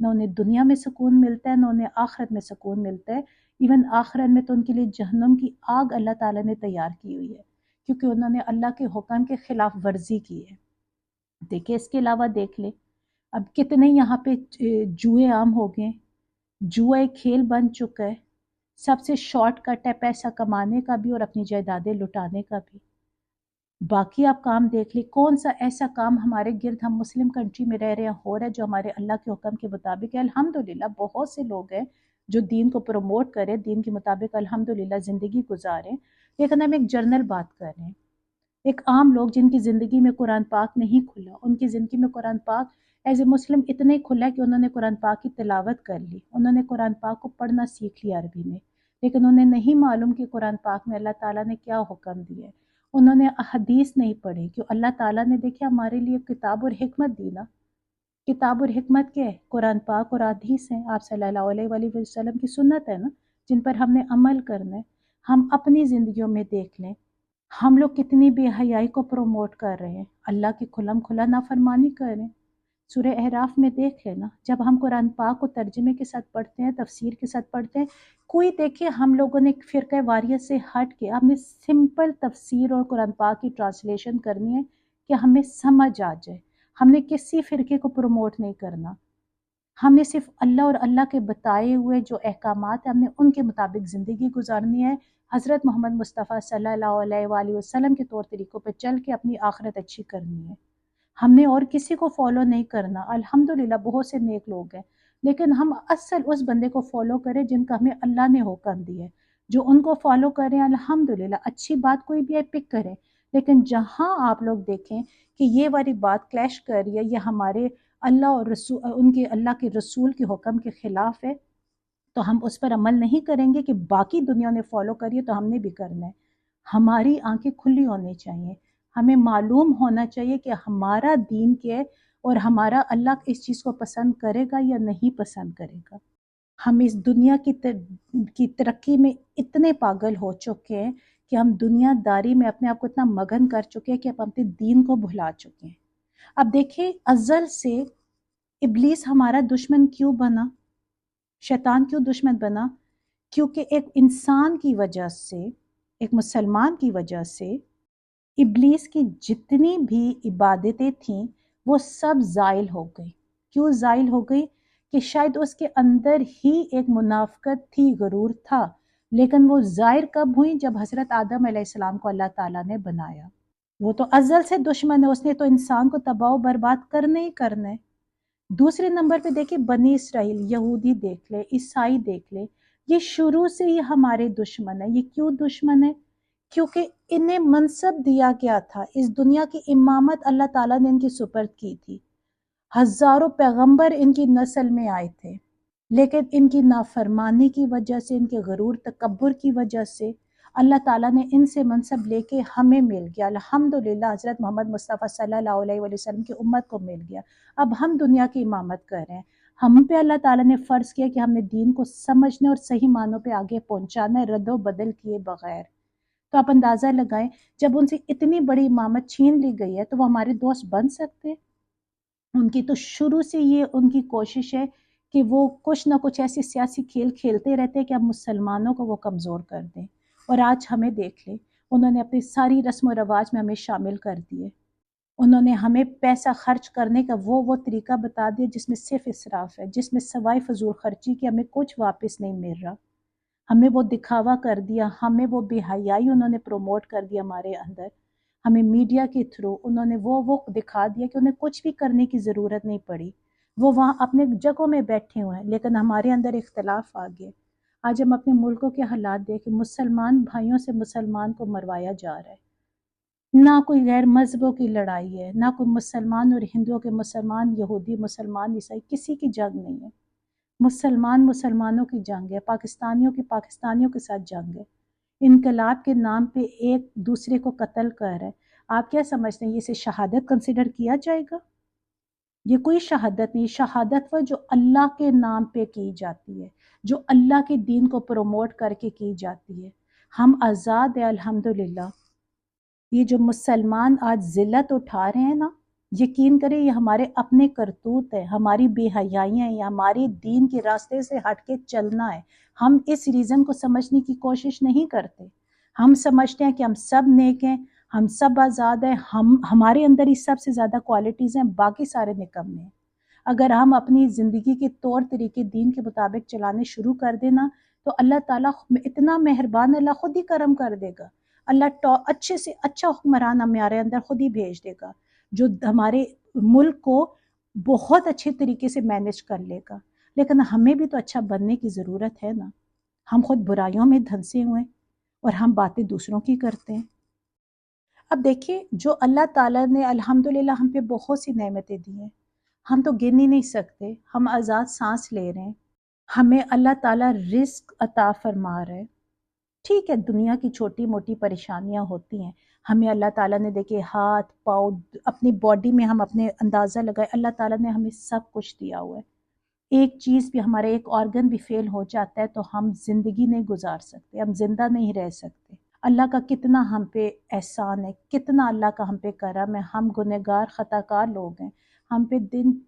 نہ انہیں دنیا میں سکون ملتا ہے، نہ انہیں آخرت میں سکون ملتا ہے۔ ایون آخرت میں تو ان کے لیے جہنم کی آگ اللہ تعالیٰ نے تیار کی ہوئی ہے، کیونکہ انہوں نے اللہ کے حکم کے خلاف ورزی کی ہے۔ دیکھیں اس کے علاوہ دیکھ لیں، اب کتنے یہاں پہ جوئے عام ہو گئے، جوا ایک کھیل بن چکا ہے، سب سے شارٹ کٹ ہے پیسہ کمانے کا بھی اور اپنی جائیدادیں لٹانے کا بھی۔ باقی آپ کام دیکھ لیں، کون سا ایسا کام ہمارے گرد، ہم مسلم کنٹری میں رہ رہے ہیں، ہو رہا ہے جو ہمارے اللہ کے حکم کے مطابق ہے؟ الحمدللہ بہت سے لوگ ہیں جو دین کو پروموٹ کریں، دین کے مطابق الحمدللہ زندگی گزاریں، لیکن ہم ایک جنرل بات کر رہے ہیں۔ ایک عام لوگ جن کی زندگی میں قرآن پاک نہیں کھلا، ان کی زندگی میں قرآن پاک ایز اے مسلم اتنے کھلا ہے کہ انہوں نے قرآن پاک کی تلاوت کر لی، انہوں نے قرآن پاک کو پڑھنا سیکھ لیا عربی میں، لیکن انہیں نہیں معلوم کہ قرآن پاک میں اللہ تعالیٰ نے کیا حکم دیا ہے۔ انہوں نے احادیث نہیں پڑھی کہ اللہ تعالیٰ نے دیکھا ہمارے لیے کتاب اور حکمت دی نا۔ کتاب اور حکمت کیا ہے؟ قرآن پاک اور حدیث ہیں، آپ صلی اللہ علیہ وآلہ وسلم کی سنت ہے نا، جن پر ہم نے عمل کرنا ہے۔ ہم اپنی زندگیوں میں دیکھ لیں، ہم لوگ کتنی بے حیائی کو پروموٹ کر رہے ہیں، اللہ کی کھلم کھلا نافرمانی کر رہے ہیں۔ سورہ اعراف میں دیکھ لینا، جب ہم قرآن پاک کو ترجمے کے ساتھ پڑھتے ہیں، تفسیر کے ساتھ پڑھتے ہیں، کوئی دیکھے ہم لوگوں نے فرقہ واریت سے ہٹ کے ہم نے سمپل تفسیر اور قرآن پاک کی ٹرانسلیشن کرنی ہے کہ ہمیں سمجھ آ جائے۔ ہم نے کسی فرقے کو پروموٹ نہیں کرنا، ہم نے صرف اللہ اور اللہ کے بتائے ہوئے جو احکامات ہیں ہم نے ان کے مطابق زندگی گزارنی ہے، حضرت محمد مصطفیٰ صلی اللہ علیہ وآلہ وسلم کے طور طریقوں پہ چل کے اپنی آخرت اچھی کرنی ہے۔ ہم نے اور کسی کو فالو نہیں کرنا۔ الحمدللہ بہت سے نیک لوگ ہیں، لیکن ہم اصل اس بندے کو فالو کریں جن کا ہمیں اللہ نے حکم دیا ہے، جو ان کو فالو کریں۔ الحمدللہ اچھی بات کوئی بھی ہے پک کریں، لیکن جہاں آپ لوگ دیکھیں کہ یہ والی بات کلیش کر رہی ہے، یہ ہمارے اللہ اور رسول، ان کے اللہ کے رسول کے حکم کے خلاف ہے، تو ہم اس پر عمل نہیں کریں گے کہ باقی دنیا نے فالو کری ہے تو ہم نے بھی کرنا ہے۔ ہماری آنکھیں کھلی ہونی چاہیے، ہمیں معلوم ہونا چاہیے کہ ہمارا دین کیا ہے اور ہمارا اللہ اس چیز کو پسند کرے گا یا نہیں پسند کرے گا۔ ہم اس دنیا کی ترقی میں اتنے پاگل ہو چکے ہیں کہ ہم دنیا داری میں اپنے آپ کو اتنا مگن کر چکے ہیں کہ ہم اپنے دین کو بھلا چکے ہیں۔ اب دیکھیں ازل سے ابلیس ہمارا دشمن کیوں بنا، شیطان کیوں دشمن بنا؟ کیونکہ ایک انسان کی وجہ سے، ایک مسلمان کی وجہ سے ابلیس کی جتنی بھی عبادتیں تھیں وہ سب زائل ہو گئی۔ کیوں زائل ہو گئی؟ کہ شاید اس کے اندر ہی ایک منافقت تھی، غرور تھا، لیکن وہ ظاہر کب ہوئی؟ جب حضرت آدم علیہ السلام کو اللہ تعالیٰ نے بنایا۔ وہ تو ازل سے دشمن ہے، اس نے تو انسان کو تباہ و برباد کرنے ہی کرنا ہے۔ دوسرے نمبر پہ دیکھیں بنی اسرائیل، یہودی دیکھ لے، عیسائی دیکھ لے، یہ شروع سے ہی ہمارے دشمن ہے۔ یہ کیوں دشمن ہے؟ کیونکہ انہیں منصب دیا گیا تھا، اس دنیا کی امامت اللہ تعالیٰ نے ان کی سپرد کی تھی، ہزاروں پیغمبر ان کی نسل میں آئے تھے، لیکن ان کی نافرمانی کی وجہ سے، ان کے غرور تکبر کی وجہ سے اللہ تعالیٰ نے ان سے منصب لے کے ہمیں مل گیا۔ الحمدللہ حضرت محمد مصطفیٰ صلی اللہ علیہ وآلہ وسلم کی امت کو مل گیا۔ اب ہم دنیا کی امامت کر رہے ہیں، ہم پہ اللہ تعالیٰ نے فرض کیا کہ ہم نے دین کو سمجھنے اور صحیح معنوں پہ آگے پہنچانا ہے، رد و بدل کیے بغیر۔ تو آپ اندازہ لگائیں، جب ان سے اتنی بڑی امامت چھین لی گئی ہے تو وہ ہمارے دوست بن سکتے؟ ان کی تو شروع سے یہ ان کی کوشش ہے کہ وہ کچھ نہ کچھ ایسے سیاسی کھیل کھیلتے رہتے ہیں کہ اب مسلمانوں کو وہ کمزور کر دیں۔ اور آج ہمیں دیکھ لیں، انہوں نے اپنی ساری رسم و رواج میں ہمیں شامل کر دیے، انہوں نے ہمیں پیسہ خرچ کرنے کا وہ طریقہ بتا دیا جس میں صرف اسراف ہے، جس میں سوائے فضول خرچی کی ہمیں کچھ واپس نہیں مل رہا۔ ہمیں وہ دکھاوا کر دیا، ہمیں وہ بے حیائی انہوں نے پروموٹ کر دیا ہمارے اندر، ہمیں میڈیا کے تھرو انہوں نے وہ دکھا دیا کہ انہیں کچھ بھی کرنے کی ضرورت نہیں پڑی، وہ وہاں اپنے جگہوں میں بیٹھے ہوئے ہیں، لیکن ہمارے اندر اختلاف آ گئے۔ آج ہم اپنے ملکوں کے حالات دیکھیں، مسلمان بھائیوں سے مسلمان کو مروایا جا رہا ہے، نہ کوئی غیر مذہبوں کی لڑائی ہے، نہ کوئی مسلمان اور ہندوؤں کے مسلمان، یہودی مسلمان، عیسائی، کسی کی جنگ نہیں ہے، مسلمان مسلمانوں کی جنگ ہے، پاکستانیوں کی پاکستانیوں کے ساتھ جنگ ہے، انقلاب کے نام پہ ایک دوسرے کو قتل کر رہے ہیں۔ آپ کیا سمجھتے ہیں یہ اسے شہادت کنسیڈر کیا جائے گا؟ یہ کوئی شہادت نہیں، شہادت وہ جو اللہ کے نام پہ کی جاتی ہے، جو اللہ کے دین کو پروموٹ کر کے کی جاتی ہے۔ ہم آزاد ہیں الحمدللہ۔ یہ جو مسلمان آج ذلت اٹھا رہے ہیں نا، یقین کریں یہ ہمارے اپنے کرتوت ہے، ہماری بے حیائیاں ہیں، یہ ہماری دین کے راستے سے ہٹ کے چلنا ہے۔ ہم اس ریزن کو سمجھنے کی کوشش نہیں کرتے۔ ہم سمجھتے ہیں کہ ہم سب نیک ہیں، ہم سب آزاد ہیں، ہمارے اندر ہی سب سے زیادہ کوالٹیز ہیں، باقی سارے نکمے ہیں۔ اگر ہم اپنی زندگی کے طور طریقے دین کے مطابق چلانے شروع کر دینا تو اللہ تعالیٰ اتنا مہربان، اللہ خود ہی کرم کر دے گا۔ اللہ اچھے سے اچھا حکمران ہمارے اندر خود ہی بھیج دے گا، جو ہمارے ملک کو بہت اچھے طریقے سے مینج کر لے گا۔ لیکن ہمیں بھی تو اچھا بننے کی ضرورت ہے نا۔ ہم خود برائیوں میں دھنسے ہوئے ہیں اور ہم باتیں دوسروں کی کرتے ہیں۔ اب دیکھیں جو اللہ تعالیٰ نے الحمدللہ ہم پہ بہت سی نعمتیں دی ہیں، ہم تو گن ہی نہیں سکتے۔ ہم آزاد سانس لے رہے ہیں، ہمیں اللہ تعالیٰ رزق عطا فرما رہے ہیں۔ ٹھیک ہے، دنیا کی چھوٹی موٹی پریشانیاں ہوتی ہیں، ہمیں اللہ تعالیٰ نے دیکھے ہاتھ پاؤں اپنی باڈی میں ہم اپنے اندازہ لگائے، اللہ تعالیٰ نے ہمیں سب کچھ دیا ہوا ہے۔ ایک چیز بھی، ہمارا ایک آرگن بھی فیل ہو جاتا ہے تو ہم زندگی نہیں گزار سکتے، ہم زندہ نہیں رہ سکتے۔ اللہ کا کتنا ہم پہ احسان ہے، کتنا اللہ کا ہم پہ کرم ہے۔ ہم گنہگار خطا کار لوگ ہیں، ہم پہ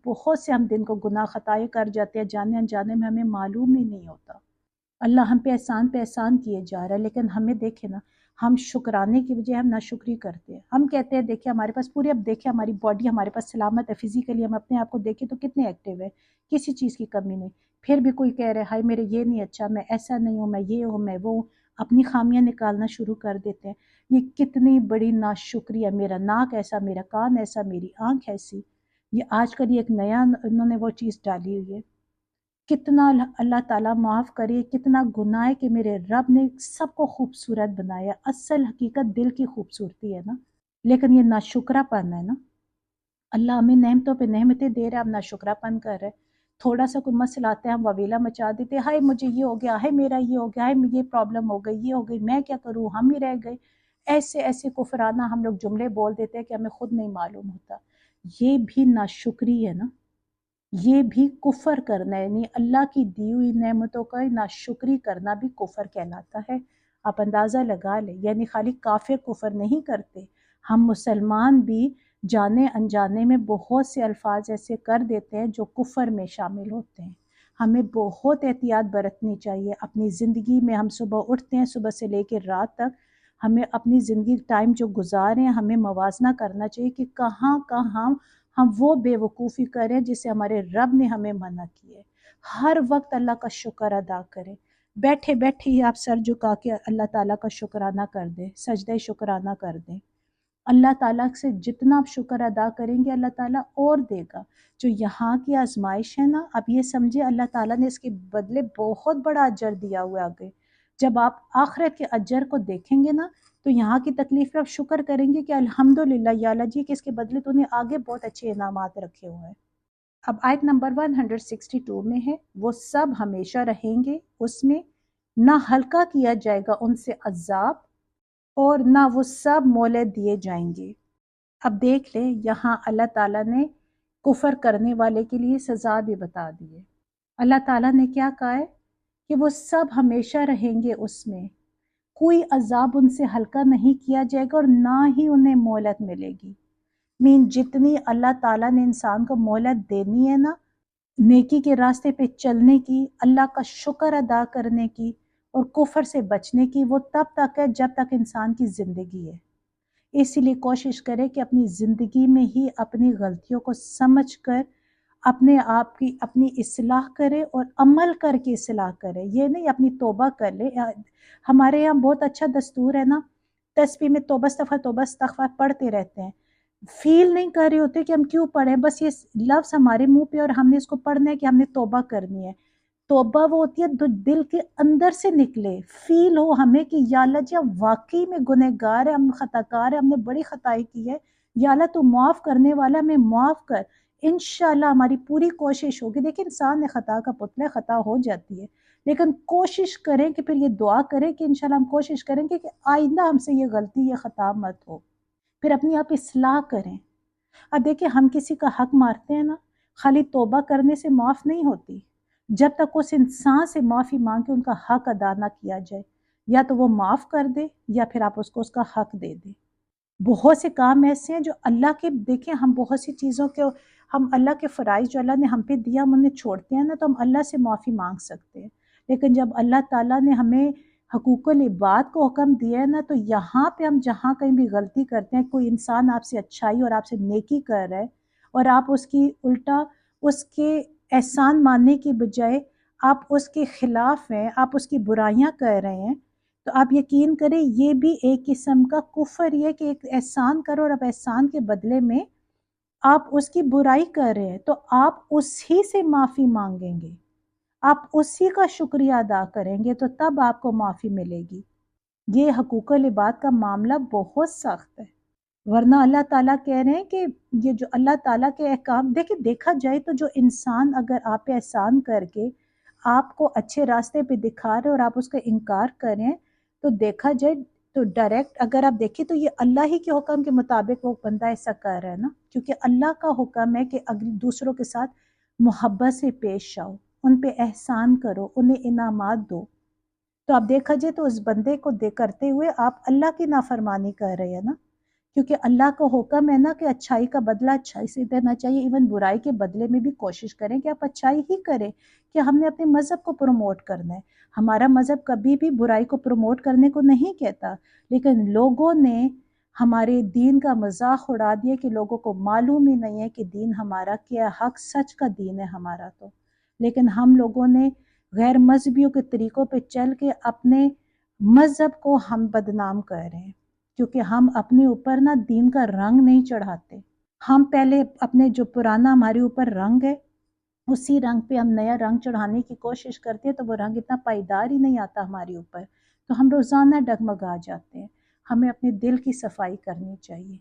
بہت سے ہم دن کو گناہ خطائیں کر جاتے ہیں، جانے انجانے میں ہمیں معلوم ہی نہیں ہوتا۔ اللہ ہم پہ احسان کیے جا رہا ہے، لیکن ہمیں دیکھیں نا، ہم شکرانے کی بجائے ہم ناشکری کرتے ہیں۔ ہم کہتے ہیں دیکھیں ہمارے پاس پوری، اب دیکھیں ہماری باڈی ہمارے پاس سلامت ہے، فزیکلی ہم اپنے آپ کو دیکھیں تو کتنے ایکٹیو ہے، کسی چیز کی کمی نہیں۔ پھر بھی کوئی کہہ رہے ہائے میرے یہ نہیں اچھا، میں ایسا نہیں ہوں، میں یہ ہوں، میں وہ ہوں، اپنی خامیاں نکالنا شروع کر دیتے ہیں۔ یہ کتنی بڑی ناشکری ہے، میرا ناک ایسا، میرا کان ایسا، میری آنکھ ایسی۔ یہ آج کل یہ ایک نیا انہوں نے وہ چیز ڈالی ہوئی ہے۔ کتنا اللہ تعالیٰ معاف کرے، کتنا گناہ ہے کہ میرے رب نے سب کو خوبصورت بنایا۔ اصل حقیقت دل کی خوبصورتی ہے نا، لیکن یہ ناشکرا پن ہے نا۔ اللہ ہمیں نعمتوں پہ نعمتیں دے رہا ہے، ہم ناشکرا پن کر رہے ہیں۔ تھوڑا سا کوئی مسئلہ آتا ہے ہم وویلا مچا دیتے ہیں، ہائے مجھے یہ ہو گیا، ہائے میرا یہ ہو گیا، ہائے یہ پرابلم ہو گئی، یہ ہو گئی، میں کیا کروں، ہم ہی رہ گئے۔ ایسے ایسے کفرانہ ہم لوگ جملے بول دیتے ہیں کہ ہمیں خود نہیں معلوم ہوتا۔ یہ بھی ناشکری ہے نا، یہ بھی کفر کرنا ہے، یعنی اللہ کی دی ہوئی نعمتوں کا ناشکری کرنا بھی کفر کہلاتا ہے۔ آپ اندازہ لگا لیں، یعنی خالی کافر کفر نہیں کرتے، ہم مسلمان بھی جانے انجانے میں بہت سے الفاظ ایسے کر دیتے ہیں جو کفر میں شامل ہوتے ہیں۔ ہمیں بہت احتیاط برتنی چاہیے اپنی زندگی میں۔ ہم صبح اٹھتے ہیں، صبح سے لے کے رات تک ہمیں اپنی زندگی ٹائم جو گزارے ہیں ہمیں موازنہ کرنا چاہیے کہ کہاں کہاں ہم وہ بے وقوفی کریں جس سے ہمارے رب نے ہمیں منع کیے۔ ہر وقت اللہ کا شکر ادا کریں، بیٹھے بیٹھے ہی آپ سر جھکا کے اللہ تعالیٰ کا شکرانہ کر دیں، سجدہ شکرانہ کر دیں۔ اللہ تعالیٰ سے جتنا آپ شکر ادا کریں گے اللہ تعالیٰ اور دے گا۔ جو یہاں کی آزمائش ہے نا، اب یہ سمجھے اللہ تعالیٰ نے اس کے بدلے بہت بڑا اجر دیا ہوا ہے آگے۔ جب آپ آخرت کے اجر کو دیکھیں گے نا تو یہاں کی تکلیف پہ آپ شکر کریں گے کہ الحمدللہ یا اللہ جی کہ اس کے بدلے تو نے آگے بہت اچھے انعامات رکھے ہوئے ہیں۔ اب آیت نمبر 162 میں ہے، وہ سب ہمیشہ رہیں گے اس میں، نہ ہلکا کیا جائے گا ان سے عذاب اور نہ وہ سب مہلت دیے جائیں گے۔ اب دیکھ لیں یہاں اللہ تعالیٰ نے کفر کرنے والے کے لیے سزا بھی بتا دی ہے۔ اللہ تعالیٰ نے کیا کہا ہے کہ وہ سب ہمیشہ رہیں گے اس میں، کوئی عذاب ان سے ہلکا نہیں کیا جائے گا اور نہ ہی انہیں مہلت ملے گی۔ جتنی اللہ تعالیٰ نے انسان کو مہلت دینی ہے نا نیکی کے راستے پہ چلنے کی، اللہ کا شکر ادا کرنے کی اور کفر سے بچنے کی، وہ تب تک ہے جب تک انسان کی زندگی ہے۔ اسی لیے کوشش کرے کہ اپنی زندگی میں ہی اپنی غلطیوں کو سمجھ کر اپنے آپ کی اپنی اصلاح کرے اور عمل کر کے اصلاح کرے، یہ نہیں اپنی توبہ کر لے۔ ہمارے یہاں بہت اچھا دستور ہے نا، تسبیح میں توبہ استغفار پڑھتے رہتے ہیں، فیل نہیں کر رہے ہوتے کہ ہم کیوں پڑھیں، بس یہ لفظ ہمارے منہ پہ اور ہم نے اس کو پڑھنا ہے کہ ہم نے توبہ کرنی ہے۔ توبہ وہ ہوتی ہے دل کے اندر سے نکلے، فیل ہو ہمیں کہ یا اللہ جی ہم واقعی میں گنہگار ہیں، ہم خطا کار ہیں، ہم نے بڑی خطائی کی ہے، یا اللہ تو معاف کرنے والا، ہمیں معاف کر۔ انشاءاللہ ہماری پوری کوشش ہوگی۔ دیکھیں انسان نے خطا کا پتلا ہے، خطا ہو جاتی ہے، لیکن کوشش کریں کہ پھر یہ دعا کریں کہ انشاءاللہ ہم کوشش کریں کہ آئندہ ہم سے یہ غلطی یہ خطا مت ہو، پھر اپنی آپ اصلاح کریں۔ اب دیکھیں ہم کسی کا حق مارتے ہیں نا، خالی توبہ کرنے سے معاف نہیں ہوتی، جب تک اس انسان سے معافی مانگ کے ان کا حق ادا نہ کیا جائے، یا تو وہ معاف کر دے یا پھر آپ اس کو اس کا حق دے دیں۔ بہت سے کام ایسے ہیں جو اللہ کے، دیکھیں ہم بہت سی چیزوں کے، ہم اللہ کے فرائض جو اللہ نے ہم پہ دیا ہم انہیں چھوڑتے ہیں نا، تو ہم اللہ سے معافی مانگ سکتے ہیں، لیکن جب اللہ تعالیٰ نے ہمیں حقوق العباد کو حکم دیا ہے نا، تو یہاں پہ ہم جہاں کہیں بھی غلطی کرتے ہیں، کوئی انسان آپ سے اچھائی اور آپ سے نیکی کر رہا ہے اور آپ اس کی الٹا اس کے احسان ماننے کی بجائے آپ اس کے خلاف ہیں، آپ اس کی برائیاں کر رہے ہیں، تو آپ یقین کریں یہ بھی ایک قسم کا کفر یہ کہ ایک احسان کرو اور اب احسان کے بدلے میں آپ اس کی برائی کر رہے ہیں، تو آپ اسی سے معافی مانگیں گے، آپ اسی کا شکریہ ادا کریں گے، تو تب آپ کو معافی ملے گی۔ یہ حقوق العباد کا معاملہ بہت سخت ہے، ورنہ اللہ تعالیٰ کہہ رہے ہیں کہ یہ جو اللہ تعالیٰ کے احکام، دیکھیں دیکھا جائے تو جو انسان اگر آپ پہ احسان کر کے آپ کو اچھے راستے پہ دکھا رہے اور آپ اس کا انکار کریں، تو دیکھا جائے تو ڈائریکٹ اگر آپ دیکھیں تو یہ اللہ ہی کے حکم کے مطابق وہ بندہ ایسا کر رہا ہے نا، کیونکہ اللہ کا حکم ہے کہ دوسروں کے ساتھ محبت سے پیش آؤ، ان پہ احسان کرو، انہیں انعامات دو، تو آپ دیکھا جائے تو اس بندے کو کرتے ہوئے آپ اللہ کی نافرمانی کر رہے ہیں نا، کیونکہ اللہ کا حکم ہے نا کہ اچھائی کا بدلہ اچھائی سے دینا چاہیے، ایون برائی کے بدلے میں بھی کوشش کریں کہ آپ اچھائی ہی کریں، کہ ہم نے اپنے مذہب کو پروموٹ کرنا ہے، ہمارا مذہب کبھی بھی برائی کو پروموٹ کرنے کو نہیں کہتا، لیکن لوگوں نے ہمارے دین کا مذاق اڑا دیا کہ لوگوں کو معلوم ہی نہیں ہے کہ دین ہمارا کیا حق سچ کا دین ہے ہمارا، تو لیکن ہم لوگوں نے غیر مذہبیوں کے طریقوں پہ چل کے اپنے مذہب کو ہم بدنام کر رہے ہیں، کیونکہ ہم اپنے اوپر نا دین کا رنگ نہیں چڑھاتے، ہم پہلے اپنے جو پرانا ہمارے اوپر رنگ ہے اسی رنگ پہ ہم نیا رنگ چڑھانے کی کوشش کرتے ہیں، تو وہ رنگ اتنا پائیدار ہی نہیں آتا ہمارے اوپر، تو ہم روزانہ ڈگمگا جاتے ہیں، ہمیں اپنے دل کی صفائی کرنی چاہیے،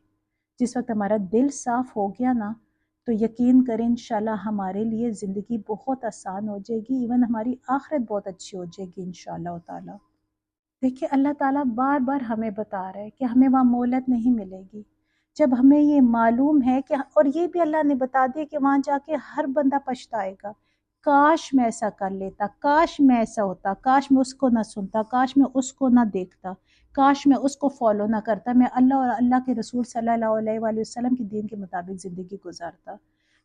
جس وقت ہمارا دل صاف ہو گیا نا، تو یقین کریں انشاءاللہ ہمارے لیے زندگی بہت آسان ہو جائے گی، ایون ہماری آخرت بہت اچھی ہو جائے گی انشاءاللہ تعالی۔ دیکھیے اللہ تعالیٰ بار بار ہمیں بتا رہا ہے کہ ہمیں وہاں مہلت نہیں ملے گی، جب ہمیں یہ معلوم ہے کہ، اور یہ بھی اللہ نے بتا دیا کہ وہاں جا کے ہر بندہ پچھتائے گا، کاش میں ایسا کر لیتا، کاش میں ایسا ہوتا، کاش میں اس کو نہ سنتا، کاش میں اس کو نہ دیکھتا، کاش میں اس کو فالو نہ کرتا، میں اللہ اور اللہ کے رسول صلی اللہ علیہ وآلہ وسلم کی دین کے مطابق زندگی گزارتا۔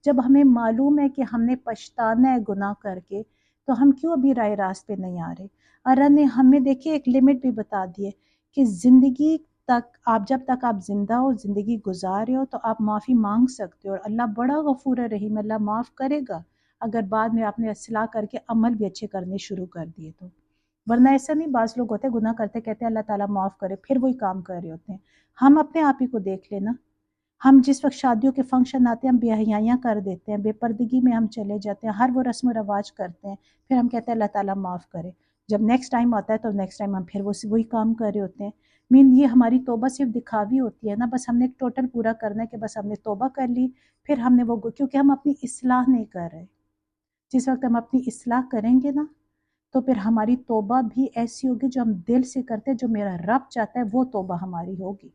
جب ہمیں معلوم ہے کہ ہم نے پچھتانا ہے گناہ کر کے، تو ہم کیوں ابھی راہ راست پہ نہیں آ رہے؟ اللہ نے ہمیں دیکھیے ایک لمٹ بھی بتا دی ہے کہ زندگی تک آپ، جب تک آپ زندہ ہو، زندگی گزار رہے ہو، تو آپ معافی مانگ سکتے ہو، اور اللہ بڑا غفور رحیم، اللہ معاف کرے گا اگر بعد میں آپ نے اصلاح کر کے عمل بھی اچھے کرنے شروع کر دیے تو، ورنہ ایسا نہیں، بعض لوگ ہوتے ہیں گناہ کرتے کہتے ہیں اللہ تعالیٰ معاف کرے، پھر وہی کام کر رہے ہوتے ہیں۔ ہم اپنے آپ ہی کو دیکھ لینا، ہم جس وقت شادیوں کے فنکشن آتے ہیں ہم بے حیائیاں کر دیتے ہیں، بے پردگی میں ہم چلے جاتے ہیں، ہر وہ رسم و رواج کرتے ہیں، پھر ہم کہتے ہیں اللہ تعالیٰ معاف کرے، جب نیکسٹ ٹائم آتا ہے تو نیکسٹ ٹائم ہم پھر وہی کام کر رہے ہوتے ہیں۔ یہ ہماری توبہ صرف دکھاوی ہوتی ہے نا، بس ہم نے ایک ٹوٹل پورا کرنا ہے کہ بس ہم نے توبہ کر لی، پھر ہم نے وہ، کیونکہ ہم اپنی اصلاح نہیں کر رہے، جس وقت ہم اپنی اصلاح کریں گے نا، تو پھر ہماری توبہ بھی ایسی ہوگی جو ہم دل سے کرتے ہیں، جو میرا رب چاہتا ہے وہ توبہ ہماری ہوگی۔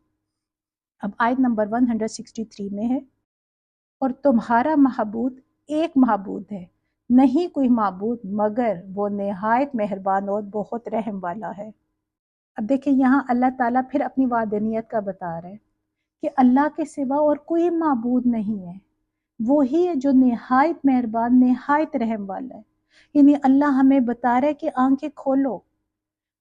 اب آیت نمبر 163 میں ہے، اور تمہارا معبود ایک معبود ہے، نہیں کوئی معبود مگر وہ نہایت مہربان اور بہت رحم والا ہے۔ اب دیکھیں یہاں اللہ تعالیٰ پھر اپنی وحدانیت کا بتا رہے ہیں کہ اللہ کے سوا اور کوئی معبود نہیں ہے، وہی ہے جو نہایت مہربان، نہایت رحم والا ہے، یعنی اللہ ہمیں بتا رہے کہ آنکھیں کھولو،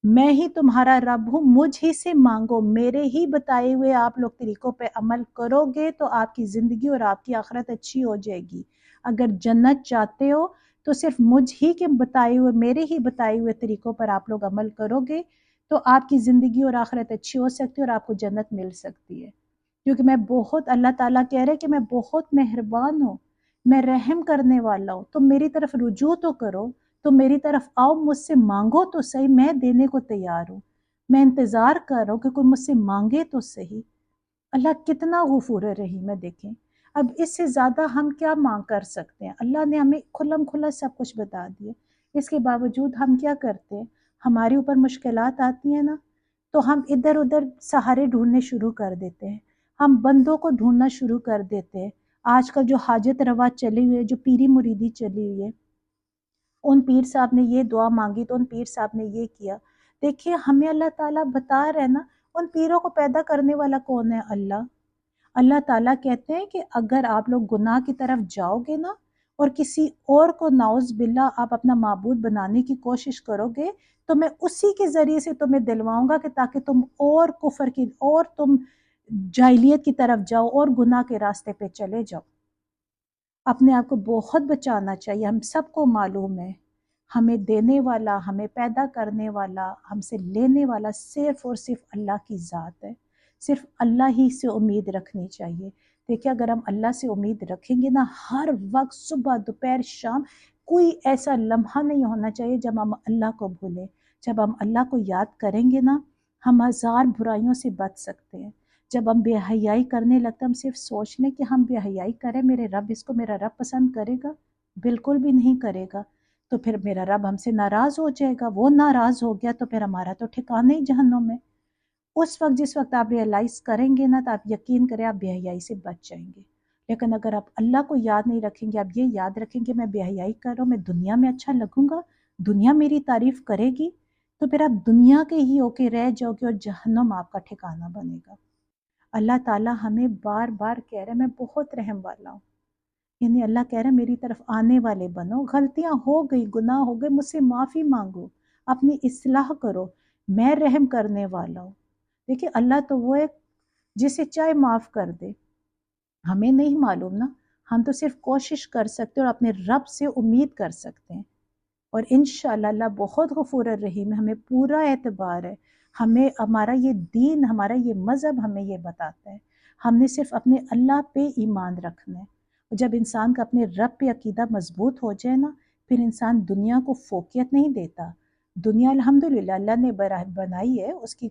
میں ہی تمہارا رب ہوں، مجھ ہی سے مانگو، میرے ہی بتائے ہوئے آپ لوگ طریقوں پہ عمل کرو گے تو آپ کی زندگی اور آپ کی آخرت اچھی ہو جائے گی۔ اگر جنت چاہتے ہو تو صرف مجھ ہی کے بتائے ہوئے، میرے ہی بتائے ہوئے طریقوں پر آپ لوگ عمل کرو گے تو آپ کی زندگی اور آخرت اچھی ہو سکتی ہے اور آپ کو جنت مل سکتی ہے، کیونکہ میں بہت، اللہ تعالیٰ کہہ رہے کہ میں بہت مہربان ہوں، میں رحم کرنے والا ہوں، تم میری طرف رجوع تو کرو، تو میری طرف آؤ، مجھ سے مانگو تو صحیح، میں دینے کو تیار ہوں، میں انتظار کر رہا ہوں کہ کوئی مجھ سے مانگے تو صحیح۔ اللہ کتنا غفور رحیم ہے، دیکھیں اب اس سے زیادہ ہم کیا مانگ کر سکتے ہیں؟ اللہ نے ہمیں کھلم کھلا سب کچھ بتا دیا، اس کے باوجود ہم کیا کرتے ہیں؟ ہمارے اوپر مشکلات آتی ہیں نا، تو ہم ادھر ادھر سہارے ڈھونڈنے شروع کر دیتے ہیں، ہم بندوں کو ڈھونڈنا شروع کر دیتے ہیں۔ آج کل جو حاجت روا چلی ہوئی ہے، جو پیری مریدی چلی ہوئی ہے، ان پیر صاحب نے یہ دعا مانگی تو ان پیر صاحب نے یہ کیا، دیکھیے ہمیں اللہ تعالیٰ بتا رہے ہیں نا، ان پیروں کو پیدا کرنے والا کون ہے؟ اللہ۔ اللہ تعالیٰ کہتے ہیں کہ اگر آپ لوگ گناہ کی طرف جاؤ گے نا اور کسی اور کو نعوذ باللہ آپ اپنا معبود بنانے کی کوشش کرو گے تو میں اسی کے ذریعے سے تمہیں دلواؤں گا کہ تاکہ تم اور کفر کی اور تم جاہلیت کی طرف جاؤ اور گناہ کے راستے پہ چلے جاؤ۔ اپنے آپ کو بہت بچانا چاہیے۔ ہم سب کو معلوم ہے ہمیں دینے والا، ہمیں پیدا کرنے والا، ہم سے لینے والا صرف اور صرف اللہ کی ذات ہے۔ صرف اللہ ہی سے امید رکھنی چاہیے۔ دیکھیں اگر ہم اللہ سے امید رکھیں گے نا، ہر وقت صبح دوپہر شام کوئی ایسا لمحہ نہیں ہونا چاہیے جب ہم اللہ کو بھولیں۔ جب ہم اللہ کو یاد کریں گے نا، ہم ہزار برائیوں سے بچ سکتے ہیں۔ جب ہم بے حیائی کرنے لگتے ہیں، ہم صرف سوچ لیں کہ ہم بے حیائی کریں، میرے رب اس کو میرا رب پسند کرے گا؟ بالکل بھی نہیں کرے گا۔ تو پھر میرا رب ہم سے ناراض ہو جائے گا، وہ ناراض ہو گیا تو پھر ہمارا تو ٹھکانہ ہی جہنم ہے۔ اس وقت جس وقت آپ ریئلائز کریں گے نا تو آپ یقین کریں آپ بے حیائی سے بچ جائیں گے۔ لیکن اگر آپ اللہ کو یاد نہیں رکھیں گے، آپ یہ یاد رکھیں گے میں بے حیائی کر رہا ہوں، میں دنیا میں اچھا لگوں گا، دنیا میری تعریف کرے گی، تو پھر آپ دنیا کے ہی ہو کے رہ جاؤ گے اور جہنم آپ کا ٹھکانہ بنے گا۔ اللہ تعالیٰ ہمیں بار بار کہہ رہے ہیں میں بہت رحم والا ہوں، یعنی اللہ کہہ رہے ہیں میری طرف آنے والے بنو، غلطیاں ہو گئی، گناہ ہو گئے، مجھ سے معافی مانگو، اپنی اصلاح کرو، میں رحم کرنے والا ہوں۔ دیکھیں اللہ تو وہ ہے جسے چاہے معاف کر دے، ہمیں نہیں معلوم نا، ہم تو صرف کوشش کر سکتے اور اپنے رب سے امید کر سکتے ہیں، اور انشاءاللہ اللہ بہت غفور الرحیم ہے، ہمیں پورا اعتبار ہے، ہمیں ہمارا یہ دین، ہمارا یہ مذہب ہمیں یہ بتاتا ہے، ہم نے صرف اپنے اللہ پہ ایمان رکھنا ہے۔ اور جب انسان کا اپنے رب پہ عقیدہ مضبوط ہو جائے نا، پھر انسان دنیا کو فوقیت نہیں دیتا۔ دنیا الحمدللہ اللہ نے بنائی ہے، اس کی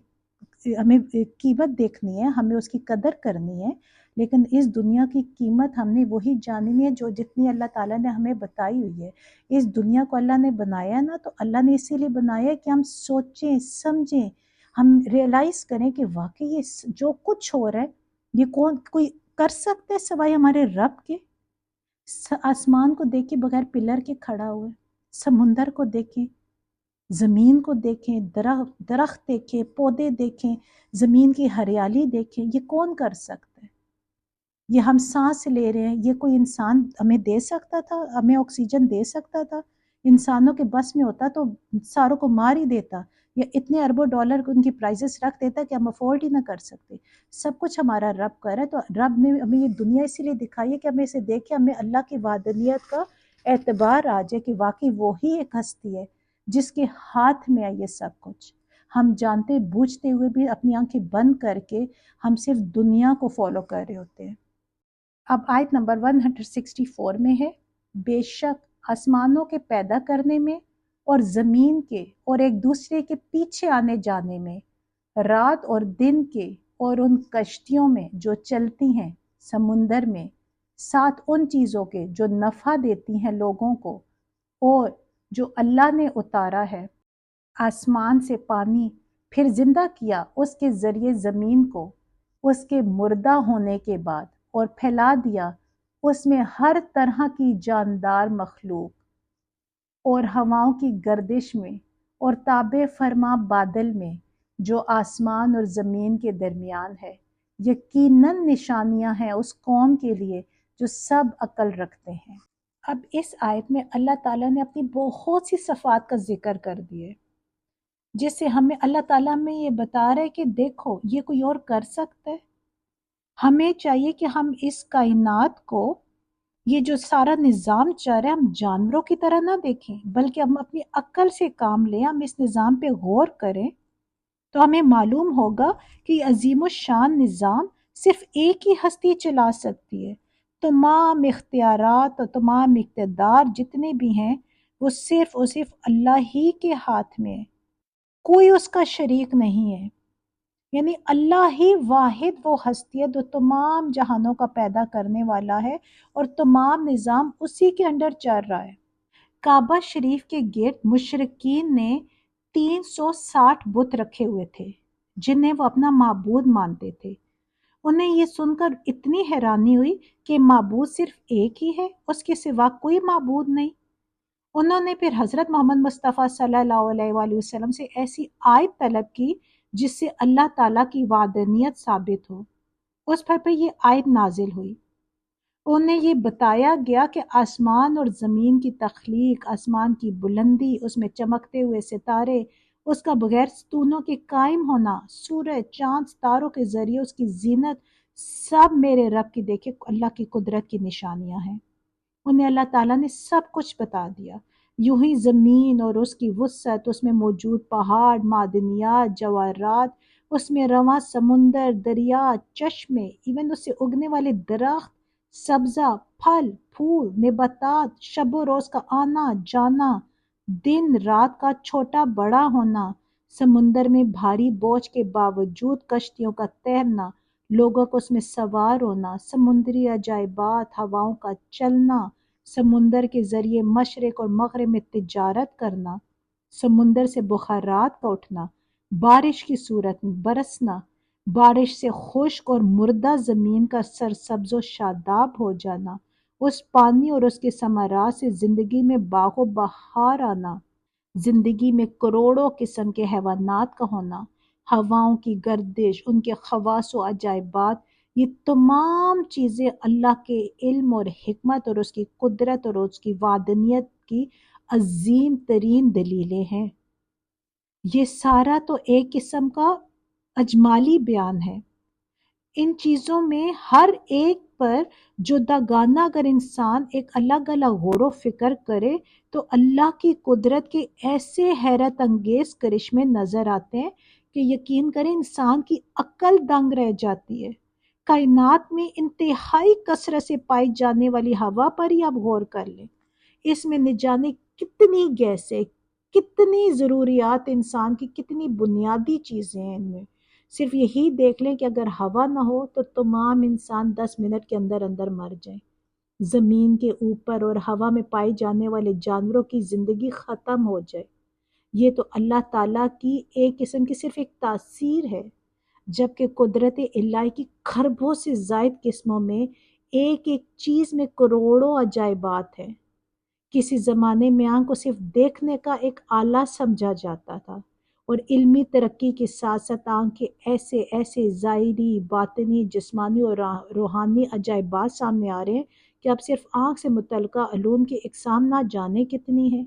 ہمیں قیمت دیکھنی ہے، ہمیں اس کی قدر کرنی ہے، لیکن اس دنیا کی قیمت ہم نے وہی جاننی ہے جو جتنی اللہ تعالیٰ نے ہمیں بتائی ہوئی ہے۔ اس دنیا کو اللہ نے بنایا ہے نا، تو اللہ نے اسی لیے بنایا ہے کہ ہم سوچیں سمجھیں، ہم ریئلائز کریں کہ واقعی یہ جو کچھ ہو رہا ہے یہ کوئی کر سکتا ہے سوائے ہمارے رب کے؟ آسمان کو دیکھیں بغیر پلر کے کھڑا ہوا ہے، سمندر کو دیکھیں، زمین کو دیکھیں، درخت دیکھیں، پودے دیکھیں، زمین کی ہریالی دیکھیں، یہ کون کر سکتا ہے؟ یہ ہم سانس لے رہے ہیں، یہ کوئی انسان ہمیں دے سکتا تھا؟ ہمیں آکسیجن دے سکتا تھا؟ انسانوں کے بس میں ہوتا تو ساروں کو مار ہی دیتا، یا اتنے اربوں ڈالر ان کی پرائزز رکھ دیتا کہ ہم افورڈ ہی نہ کر سکتے۔ سب کچھ ہمارا رب کر ہے، تو رب نے ہمیں یہ دنیا اسی لیے دکھائی ہے کہ ہمیں اسے دیکھ کے ہمیں اللہ کی وحدانیت کا اعتبار آ جائے کہ واقعی وہی ایک ہستی ہے جس کے ہاتھ میں ہے یہ سب کچھ۔ ہم جانتے بوجھتے ہوئے بھی اپنی آنکھیں بند کر کے ہم صرف دنیا کو فالو کر رہے ہوتے ہیں۔ اب آیت نمبر 164 میں ہے، بے شک آسمانوں کے پیدا کرنے میں اور زمین کے اور ایک دوسرے کے پیچھے آنے جانے میں، رات اور دن کے اور ان کشتیوں میں جو چلتی ہیں سمندر میں، ساتھ ان چیزوں کے جو نفع دیتی ہیں لوگوں کو، اور جو اللہ نے اتارا ہے آسمان سے پانی، پھر زندہ کیا اس کے ذریعے زمین کو اس کے مردہ ہونے کے بعد، اور پھیلا دیا اس میں ہر طرح کی جاندار مخلوق، اور ہواؤں کی گردش میں، اور تابع فرما بادل میں جو آسمان اور زمین کے درمیان ہے، یقیناً نشانیاں ہیں اس قوم کے لیے جو سب عقل رکھتے ہیں۔ اب اس آیت میں اللہ تعالیٰ نے اپنی بہت سی صفات کا ذکر کر دیے، جس سے ہمیں اللہ تعالیٰ میں یہ بتا رہا ہے کہ دیکھو یہ کوئی اور کر سکتا ہے۔ ہمیں چاہیے کہ ہم اس کائنات کو، یہ جو سارا نظام چل رہا ہے، ہم جانوروں کی طرح نہ دیکھیں، بلکہ ہم اپنی عقل سے کام لیں، ہم اس نظام پہ غور کریں تو ہمیں معلوم ہوگا کہ یہ عظیم الشان نظام صرف ایک ہی ہستی چلا سکتی ہے۔ تمام اختیارات اور تمام اقتدار جتنے بھی ہیں وہ صرف اور صرف اللہ ہی کے ہاتھ میں ہے، کوئی اس کا شریک نہیں ہے۔ یعنی اللہ ہی واحد وہ ہستی ہے جو تمام جہانوں کا پیدا کرنے والا ہے، اور تمام نظام اسی کے انڈر چل رہا ہے۔ کعبہ شریف کے گرد مشرکین نے 360 بت رکھے ہوئے تھے جنہیں وہ اپنا معبود مانتے تھے۔ انہیں یہ سن کر اتنی حیرانی ہوئی کہ معبود صرف ایک ہی ہے، اس کے سوا کوئی معبود نہیں۔ انہوں نے پھر حضرت محمد مصطفیٰ صلی اللہ علیہ وآلہ وسلم سے ایسی آیت طلب کی جس سے اللہ تعالیٰ کی وحدانیت ثابت ہو۔ اس پر یہ آیت نازل ہوئی۔ انہیں یہ بتایا گیا کہ آسمان اور زمین کی تخلیق، آسمان کی بلندی، اس میں چمکتے ہوئے ستارے، اس کا بغیر ستونوں کے قائم ہونا، سورج، چاند، ستاروں کے ذریعے اس کی زینت، سب میرے رب کی دیکھے اللہ کی قدرت کی نشانیاں ہیں۔ انہیں اللہ تعالیٰ نے سب کچھ بتا دیا۔ یوں ہی زمین اور اس کی وسعت، اس میں موجود پہاڑ، معدنیات، جواہرات، اس میں رواں سمندر، دریا، چشمے، ایون اس سے اگنے والے درخت، سبزہ، پھل، پھول، نباتات، شب و روز کا آنا جانا، دن رات کا چھوٹا بڑا ہونا، سمندر میں بھاری بوجھ کے باوجود کشتیوں کا تیرنا، لوگوں کو اس میں سوار ہونا، سمندری عجائبات، ہواؤں کا چلنا، سمندر کے ذریعے مشرق اور مغرب میں تجارت کرنا، سمندر سے بخارات کا اٹھنا، بارش کی صورت میں برسنا، بارش سے خشک اور مردہ زمین کا سرسبز و شاداب ہو جانا، اس پانی اور اس کے ثمرات سے زندگی میں باغ و بہار آنا، زندگی میں کروڑوں قسم کے حیوانات کا ہونا، ہواؤں کی گردش، ان کے خواص و عجائبات، یہ تمام چیزیں اللہ کے علم اور حکمت اور اس کی قدرت اور اس کی وحدانیت کی عظیم ترین دلیلیں ہیں۔ یہ سارا تو ایک قسم کا اجمالی بیان ہے۔ ان چیزوں میں ہر ایک پر جداگانہ اگر انسان ایک الگ الگ غور و فکر کرے تو اللہ کی قدرت کے ایسے حیرت انگیز کرشمے نظر آتے ہیں کہ یقین کریں انسان کی عقل دنگ رہ جاتی ہے۔ کائنات میں انتہائی کثرت سے پائی جانے والی ہوا پر ہی آپ غور کر لیں، اس میں نہ جانے کتنی گیسیں، کتنی ضروریات انسان کی، کتنی بنیادی چیزیں ہیں ان میں۔ صرف یہی دیکھ لیں کہ اگر ہوا نہ ہو تو تمام انسان 10 منٹ کے اندر اندر مر جائیں۔ زمین کے اوپر اور ہوا میں پائے جانے والے جانوروں کی زندگی ختم ہو جائے۔ یہ تو اللہ تعالیٰ کی ایک قسم کی صرف ایک تاثیر ہے، جبکہ قدرت الہی کی خربوں سے زائد قسموں میں ایک ایک چیز میں کروڑوں عجائبات ہیں۔ کسی زمانے میں آنکھ کو صرف دیکھنے کا ایک آلہ سمجھا جاتا تھا، اور علمی ترقی کے ساتھ ساتھ آنکھ کے ایسے ایسے ظاہری، باطنی، جسمانی اور روحانی عجائبات سامنے آ رہے ہیں کہ اب صرف آنکھ سے متعلقہ علوم کی اقسام نہ جانے کتنی ہیں۔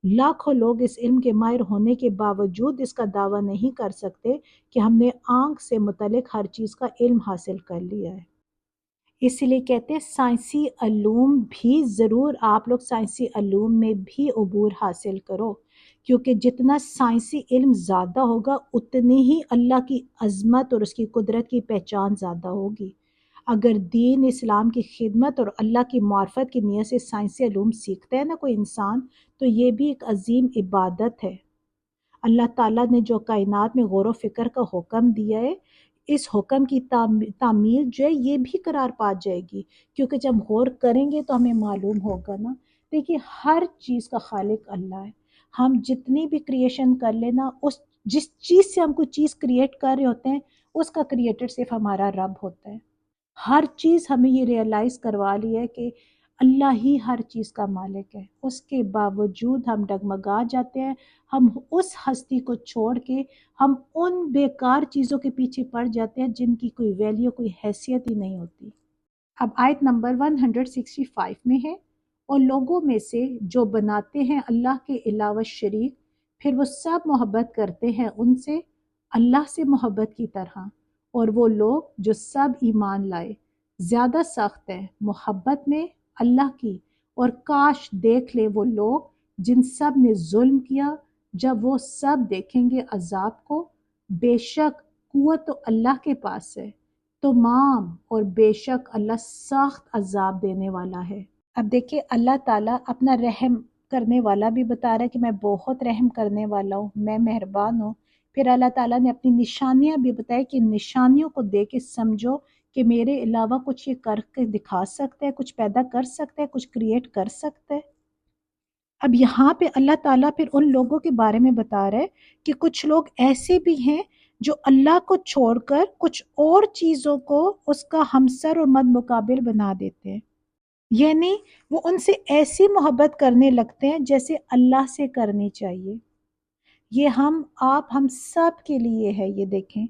لاکھوں لوگ اس علم کے ماہر ہونے کے باوجود اس کا دعویٰ نہیں کر سکتے کہ ہم نے آنکھ سے متعلق ہر چیز کا علم حاصل کر لیا ہے۔ اس لیے کہتے ہیں سائنسی علوم بھی ضرور، آپ لوگ سائنسی علوم میں بھی عبور حاصل کرو، کیونکہ جتنا سائنسی علم زیادہ ہوگا اتنی ہی اللہ کی عظمت اور اس کی قدرت کی پہچان زیادہ ہوگی۔ اگر دین اسلام کی خدمت اور اللہ کی معرفت کی نیت سے سائنسی علوم سیکھتا ہے نا کوئی انسان، تو یہ بھی ایک عظیم عبادت ہے۔ اللہ تعالیٰ نے جو کائنات میں غور و فکر کا حکم دیا ہے، اس حکم کی تعمیل جو ہے یہ بھی قرار پا جائے گی، کیونکہ جب غور کریں گے تو ہمیں معلوم ہوگا نا۔ دیکھیے ہر چیز کا خالق اللہ ہے۔ ہم جتنی بھی کریشن کر لینا، جس چیز سے ہم کوئی چیز کریٹ کر رہے ہوتے ہیں اس کا کریٹر صرف ہمارا رب ہوتا ہے۔ ہر چیز ہمیں یہ ریئلائز کروا لی ہے کہ اللہ ہی ہر چیز کا مالک ہے، اس کے باوجود ہم ڈگمگا جاتے ہیں، ہم اس ہستی کو چھوڑ کے ہم ان بیکار چیزوں کے پیچھے پڑ جاتے ہیں جن کی کوئی ویلیو، کوئی حیثیت ہی نہیں ہوتی۔ اب آیت نمبر 165 میں ہے، اور لوگوں میں سے جو بناتے ہیں اللہ کے علاوہ شریک، پھر وہ سب محبت کرتے ہیں ان سے اللہ سے محبت کی طرح، اور وہ لوگ جو سب ایمان لائے زیادہ سخت ہیں محبت میں اللہ کی، اور کاش دیکھ لے وہ لوگ جن سب نے ظلم کیا جب وہ سب دیکھیں گے عذاب کو۔ بے شک قوت تو اللہ کے پاس ہے تمام، اور بے شک اللہ سخت عذاب دینے والا ہے۔ اب دیکھیے اللہ تعالیٰ اپنا رحم کرنے والا بھی بتا رہا ہے کہ میں بہت رحم کرنے والا ہوں، میں مہربان ہوں۔ پھر اللہ تعالیٰ نے اپنی نشانیاں بھی بتائی کہ نشانیوں کو دیکھ کے سمجھو کہ میرے علاوہ کچھ یہ کر کے دکھا سکتا ہے، کچھ پیدا کر سکتا ہے، کچھ کریٹ کر سکتا ہے۔ اب یہاں پہ اللہ تعالیٰ پھر ان لوگوں کے بارے میں بتا رہا ہے کہ کچھ لوگ ایسے بھی ہیں جو اللہ کو چھوڑ کر کچھ اور چیزوں کو اس کا ہمسر اور مد مقابل بنا دیتے ہیں، یعنی وہ ان سے ایسی محبت کرنے لگتے ہیں جیسے اللہ سے کرنی چاہیے۔ یہ ہم سب کے لیے ہے۔ یہ دیکھیں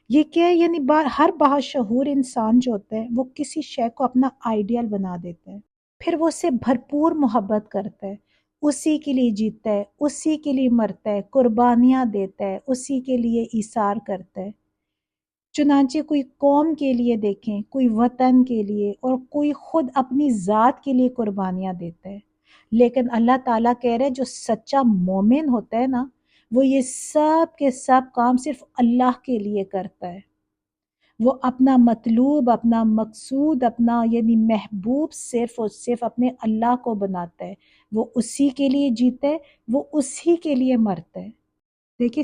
یہ کیا ہے، یعنی ہر باشعور انسان جو ہوتا ہے وہ کسی شے کو اپنا آئیڈیل بنا دیتا ہے، پھر وہ اسے بھرپور محبت کرتا ہے، اسی کے لیے جیتا ہے، اسی کے لیے مرتا ہے، قربانیاں دیتا ہے، اسی کے لیے ایثار کرتا ہے۔ چنانچہ کوئی قوم کے لیے دیکھیں، کوئی وطن کے لیے، اور کوئی خود اپنی ذات کے لیے قربانیاں دیتا ہے۔ لیکن اللہ تعالیٰ کہہ رہے جو سچا مومن ہوتا ہے نا، وہ یہ سب کے سب کام صرف اللہ کے لیے کرتا ہے۔ وہ اپنا مطلوب، اپنا مقصود، اپنا یعنی محبوب صرف اور صرف اپنے اللہ کو بناتا ہے۔ وہ اسی کے لیے جیتا ہے، وہ اسی کے لیے مرتا ہے۔ دیکھیے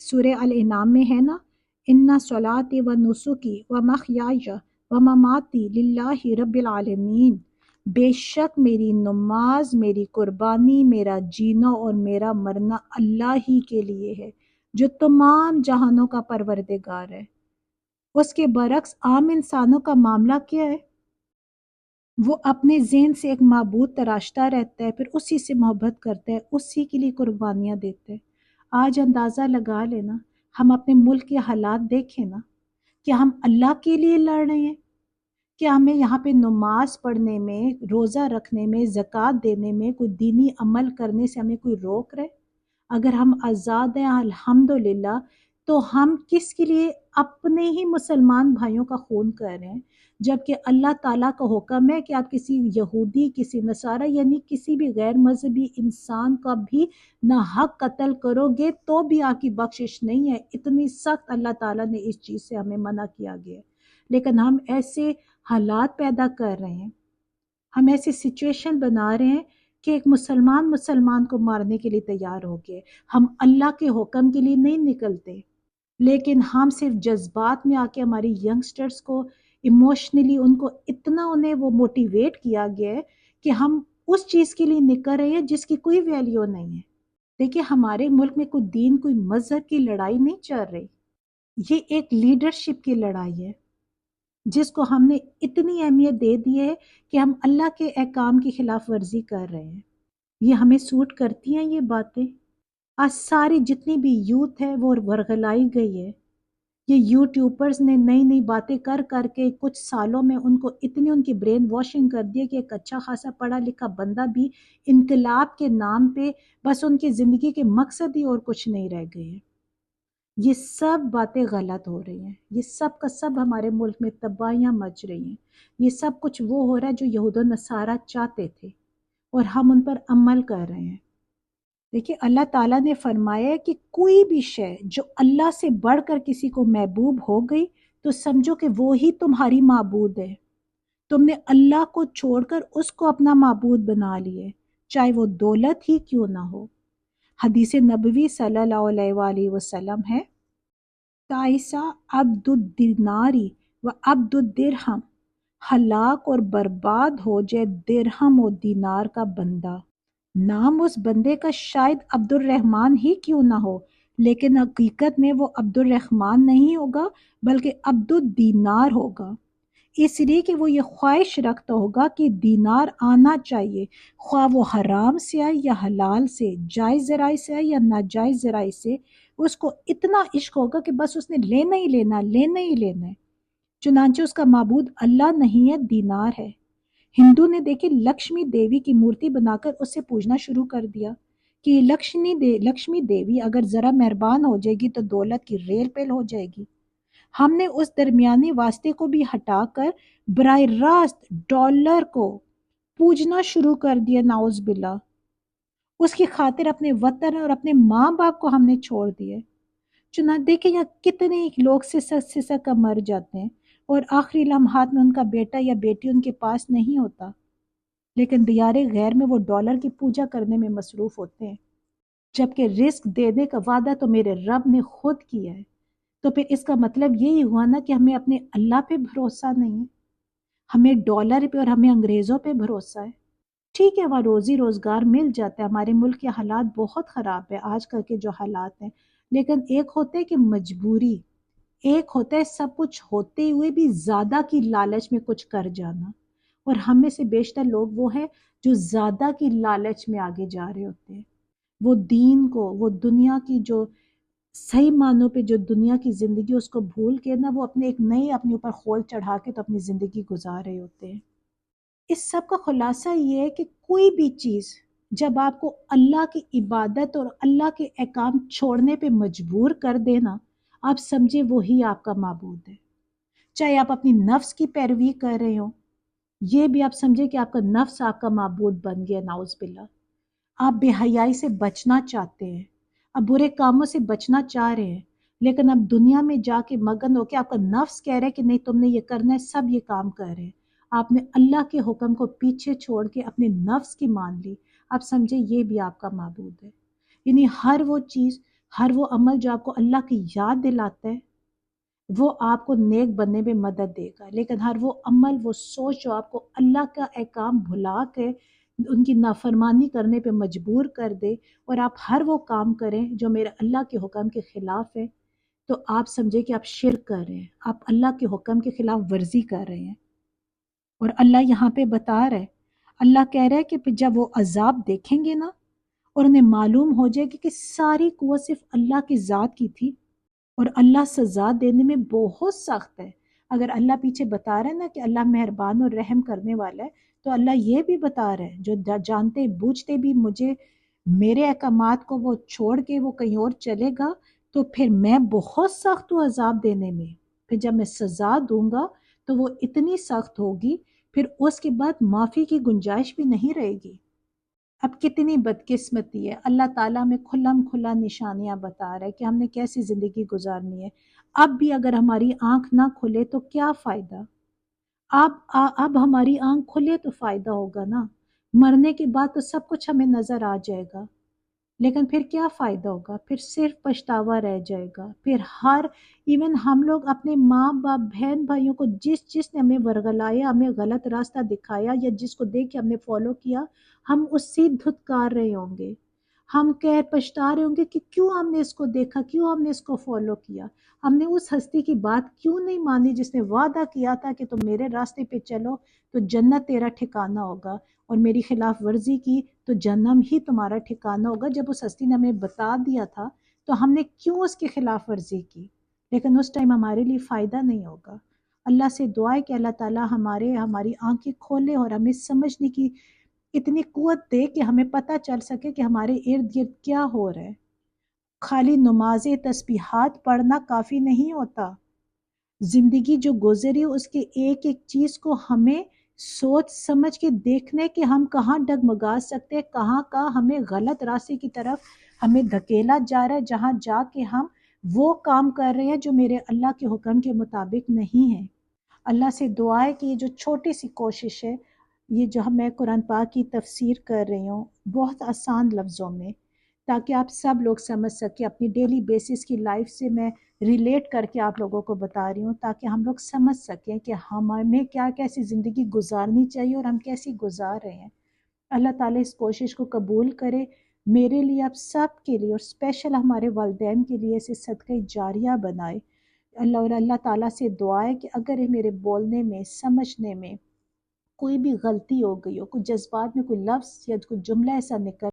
سورہ الانعام میں ہے نا، اِنَّ صَلَاتِي وَنُسُكِي وَمَحْيَايَ وَمَمَاتِي لِلَّهِ رَبِّ الْعَالَمِينَ، بے شک میری نماز، میری قربانی، میرا جینا اور میرا مرنا اللہ ہی کے لیے ہے جو تمام جہانوں کا پروردگار ہے۔ اس کے برعکس عام انسانوں کا معاملہ کیا ہے؟ وہ اپنے ذہن سے ایک معبود تراشتا رہتا ہے، پھر اسی سے محبت کرتا ہے، اسی کے لیے قربانیاں دیتا ہے۔ آج اندازہ لگا لینا، ہم اپنے ملک کے حالات دیکھیں نا، کیا ہم اللہ کے لیے لڑ رہے ہیں؟ کیا ہمیں یہاں پہ نماز پڑھنے میں، روزہ رکھنے میں، زکوٰۃ دینے میں، کوئی دینی عمل کرنے سے ہمیں کوئی روک رہے؟ اگر ہم آزاد ہیں الحمدللہ، تو ہم کس کے لیے اپنے ہی مسلمان بھائیوں کا خون کر رہے ہیں، جبکہ اللہ تعالیٰ کا حکم ہے کہ آپ کسی یہودی، کسی نصارہ یعنی کسی بھی غیر مذہبی انسان کا بھی ناحق قتل کرو گے تو بھی آپ کی بخشش نہیں ہے۔ اتنی سخت اللہ تعالیٰ نے اس چیز سے ہمیں منع کیا گیا ہے، لیکن ہم ایسے حالات پیدا کر رہے ہیں، ہم ایسی سچویشن بنا رہے ہیں کہ ایک مسلمان کو مارنے کے لیے تیار ہو گئے۔ ہم اللہ کے حکم کے لیے نہیں نکلتے، لیکن ہم صرف جذبات میں آ کے ہماری ینگسٹرز کو ایموشنلی انہیں وہ موٹیویٹ کیا گیا ہے کہ ہم اس چیز کے لیے نکل رہے ہیں جس کی کوئی ویلیو نہیں ہے۔ دیکھیے ہمارے ملک میں کوئی دین، کوئی مذہب کی لڑائی نہیں چل رہی، یہ ایک لیڈرشپ کی لڑائی ہے جس کو ہم نے اتنی اہمیت دے دی ہے کہ ہم اللہ کے احکام کی خلاف ورزی کر رہے ہیں۔ یہ ہمیں سوٹ کرتی ہیں یہ باتیں؟ آج ساری جتنی بھی یوتھ ہے وہ ورغلائی گئی ہے۔ یہ یوٹیوبرز نے نئی نئی باتیں کر کر کے کچھ سالوں میں ان کی برین واشنگ کر دی ہے کہ ایک اچھا خاصا پڑھا لکھا بندہ بھی انقلاب کے نام پہ بس ان کی زندگی کے مقصد ہی اور کچھ نہیں رہ گئے ہیں۔ یہ سب باتیں غلط ہو رہی ہیں، یہ سب کا سب ہمارے ملک میں تباہیاں مچ رہی ہیں۔ یہ سب کچھ وہ ہو رہا ہے جو یہود و نصارہ چاہتے تھے اور ہم ان پر عمل کر رہے ہیں۔ دیکھیے اللہ تعالیٰ نے فرمایا ہے کہ کوئی بھی شے جو اللہ سے بڑھ کر کسی کو محبوب ہو گئی تو سمجھو کہ وہی تمہاری معبود ہے۔ تم نے اللہ کو چھوڑ کر اس کو اپنا معبود بنا لیے، چاہے وہ دولت ہی کیوں نہ ہو۔ حدیث نبوی صلی اللہ علیہ وآلہ وسلم ہے، تائسا عبد الدیناری و عبد الدرہم، ہلاک اور برباد ہو جائے درہم و دینار کا بندہ۔ نام اس بندے کا شاید عبد الرحمن ہی کیوں نہ ہو، لیکن حقیقت میں وہ عبد الرحمن نہیں ہوگا بلکہ عبد الدینار ہوگا، اس لیے کہ وہ یہ خواہش رکھتا ہوگا کہ دینار آنا چاہیے، خواہ وہ حرام سے آئے یا حلال سے، جائز ذرائع سے آئے یا ناجائز ذرائع سے، اس کو اتنا عشق ہوگا کہ بس اس نے لینا ہی لینا، لینا ہی لینا ہے۔ چنانچہ اس کا معبود اللہ نہیں ہے، دینار ہے۔ ہندو نے دیکھے لکشمی دیوی کی مورتی بنا کر اس سے پوجنا شروع کر دیا کہ لکشمی دیوی اگر ذرا مہربان ہو جائے گی تو دولت کی ریل پیل ہو جائے گی۔ ہم نے اس درمیانی واسطے کو بھی ہٹا کر براہ راست ڈالر کو پوجنا شروع کر دیا، نعوذ باللہ۔ اس کی خاطر اپنے وطن اور اپنے ماں باپ کو ہم نے چھوڑ دیے۔ چنانچہ دیکھیں یہاں کتنے لوگ سسک کر مر جاتے ہیں اور آخری لمحات میں ان کا بیٹا یا بیٹی ان کے پاس نہیں ہوتا، لیکن دیار غیر میں وہ ڈالر کی پوجا کرنے میں مصروف ہوتے ہیں، جبکہ رزق دینے کا وعدہ تو میرے رب نے خود کیا ہے۔ تو پھر اس کا مطلب یہی ہوا نا کہ ہمیں اپنے اللہ پہ بھروسہ نہیں ہے، ہمیں ڈالر پہ اور ہمیں انگریزوں پہ بھروسہ ہے۔ ٹھیک ہے وہاں روزی روزگار مل جاتا ہے، ہمارے ملک کے حالات بہت خراب ہے آج کل کے جو حالات ہیں، لیکن ایک ہوتا ہے کہ مجبوری، ایک ہوتا ہے سب کچھ ہوتے ہوئے بھی زیادہ کی لالچ میں کچھ کر جانا، اور ہم میں سے بیشتر لوگ وہ ہیں جو زیادہ کی لالچ میں آگے جا رہے ہوتے ہیں۔ وہ دین کو، وہ دنیا کی جو صحیح معنوں پہ جو دنیا کی زندگی اس کو بھول کے نا وہ اپنے ایک نئے اپنے اوپر خول چڑھا کے تو اپنی زندگی گزار رہے ہوتے ہیں۔ اس سب کا خلاصہ یہ ہے کہ کوئی بھی چیز جب آپ کو اللہ کی عبادت اور اللہ کے احکام چھوڑنے پہ مجبور کر دینا، آپ سمجھے وہی آپ کا معبود ہے۔ چاہے آپ اپنی نفس کی پیروی کر رہے ہوں، یہ بھی آپ سمجھے کہ آپ کا نفس آپ کا معبود بن گیا، نعوذ باللہ۔ آپ بے حیائی سے بچنا چاہتے ہیں، آپ برے کاموں سے بچنا چاہ رہے ہیں، لیکن اب دنیا میں جا کے مگن ہو کے آپ کا نفس کہہ رہے ہے کہ نہیں تم نے یہ کرنا ہے، سب یہ کام کر رہے ہیں، آپ نے اللہ کے حکم کو پیچھے چھوڑ کے اپنے نفس کی مان لی، آپ سمجھے یہ بھی آپ کا معبود ہے۔ یعنی ہر وہ چیز، ہر وہ عمل جو آپ کو اللہ کی یاد دلاتا ہے وہ آپ کو نیک بننے میں مدد دے گا، لیکن ہر وہ عمل، وہ سوچ جو آپ کو اللہ کا احکام بھلا کے ان کی نافرمانی کرنے پہ مجبور کر دے اور آپ ہر وہ کام کریں جو میرے اللہ کے حکم کے خلاف ہے، تو آپ سمجھے کہ آپ شرک کر رہے ہیں، آپ اللہ کے حکم کے خلاف ورزی کر رہے ہیں۔ اور اللہ یہاں پہ بتا رہا ہے، اللہ کہہ رہا ہے کہ پھر جب وہ عذاب دیکھیں گے نا اور انہیں معلوم ہو جائے گی کہ ساری قوت صرف اللہ کی ذات کی تھی اور اللہ سزا دینے میں بہت سخت ہے۔ اگر اللہ پیچھے بتا رہا ہے نا کہ اللہ مہربان اور رحم کرنے والا ہے، تو اللہ یہ بھی بتا رہا ہے جو جانتے بوجھتے بھی مجھے میرے احکامات کو وہ چھوڑ کے وہ کہیں اور چلے گا تو پھر میں بہت سخت ہوں عذاب دینے میں، پھر جب میں سزا دوں گا تو وہ اتنی سخت ہوگی پھر اس کے بعد معافی کی گنجائش بھی نہیں رہے گی۔ اب کتنی بدقسمتی ہے، اللہ تعالیٰ میں کھلم کھلا نشانیاں بتا رہا ہے کہ ہم نے کیسی زندگی گزارنی ہے۔ اب بھی اگر ہماری آنکھ نہ کھلے تو کیا فائدہ؟ اب ہماری آنکھ کھلے تو فائدہ ہوگا نا، مرنے کے بعد تو سب کچھ ہمیں نظر آ جائے گا، لیکن پھر کیا فائدہ ہوگا؟ پھر صرف پچھتاوا رہ جائے گا۔ پھر ایون ہم لوگ اپنے ماں باپ بہن بھائیوں کو جس نے ہمیں ورگلایا، ہمیں غلط راستہ دکھایا یا جس کو دیکھ کے ہم نے فالو کیا، ہم اس سے دھتکار رہے ہوں گے، ہم پچھتا رہے ہوں گے کہ کیوں ہم نے اس کو دیکھا، کیوں ہم نے اس کو فالو کیا، ہم نے اس ہستی کی بات کیوں نہیں مانی جس نے وعدہ کیا تھا کہ تم میرے راستے پہ چلو تو جنت تیرا ٹھکانہ ہوگا، اور میری خلاف ورزی کی تو جہنم ہی تمہارا ٹھکانہ ہوگا۔ جب اس ہستی نے ہمیں بتا دیا تھا تو ہم نے کیوں اس کی خلاف ورزی کی؟ لیکن اس ٹائم ہمارے لیے فائدہ نہیں ہوگا۔ اللہ سے دعا ہے کہ اللہ تعالیٰ ہماری آنکھیں کھولے اور ہمیں سمجھنے کی اتنی قوت دے کہ ہمیں پتہ چل سکے کہ ہمارے ارد گرد کیا ہو رہا ہے۔ خالی نمازیں تسبیحات پڑھنا کافی نہیں ہوتا، زندگی جو گزری اس کے ایک ایک چیز کو ہمیں سوچ سمجھ کے دیکھنے کہ ہم کہاں ڈگمگا سکتے ہیں، کہاں کا ہمیں غلط راستے کی طرف ہمیں دھکیلا جا رہا ہے، جہاں جا کے ہم وہ کام کر رہے ہیں جو میرے اللہ کے حکم کے مطابق نہیں ہے۔ اللہ سے دعا ہے کہ یہ جو چھوٹی سی کوشش ہے، یہ جو میں قرآن پاک کی تفسیر کر رہی ہوں بہت آسان لفظوں میں، تاکہ آپ سب لوگ سمجھ سکیں، اپنی ڈیلی بیسس کی لائف سے میں ریلیٹ کر کے آپ لوگوں کو بتا رہی ہوں تاکہ ہم لوگ سمجھ سکیں کہ ہمیں کیسی زندگی گزارنی چاہیے اور ہم کیسی گزار رہے ہیں۔ اللہ تعالیٰ اس کوشش کو قبول کرے، میرے لیے، آپ سب کے لیے، اور اسپیشل ہمارے والدین کے لیے اسے صدقہ جاریہ بنائے۔ اللہ تعالیٰ سے دعا ہے کہ اگر میرے بولنے میں، سمجھنے میں کوئی بھی غلطی ہو گئی ہو، کوئی جذبات میں کوئی لفظ یا کوئی جملہ ایسا نکل